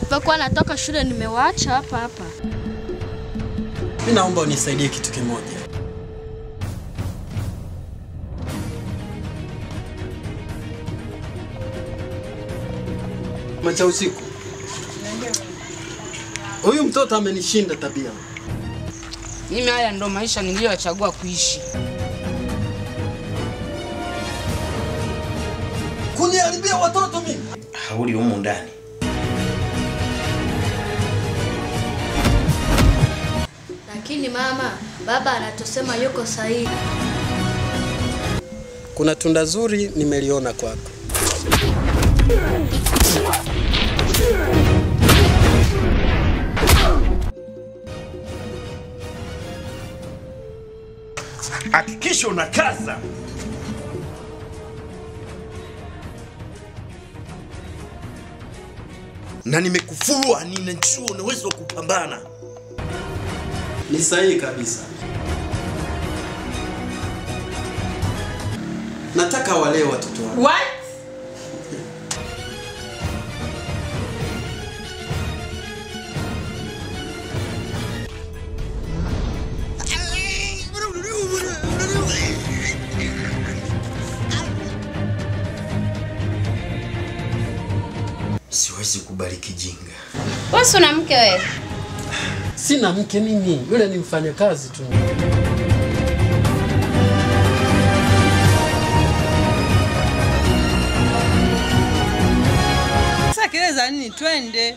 Nilipokuwa natoka shule nimewaacha hapa. Mimi naomba unisaidie kitu kimoja. Macha usiku. Huyu mtoto amenishinda tabia. Mimi haya ndo maisha niliyochagua kuishi. Kuniharibia watoto mimi. Hauli humu ndani. Lakini mama, baba anatosema yuko sahihi. Kuna tunda zuri nimeliona kwako. Hakikisha unakaza. Na nimekufurua, ninajua una uwezo wa kupambana. Ni sahihi kabisa. Nataka walee watoto wangu. What? Siwezi kubariki jinga. Wewe una mke wewe? Sina mke mimi, yule ni mfanyakazi tu. Sasa keleza nini twende?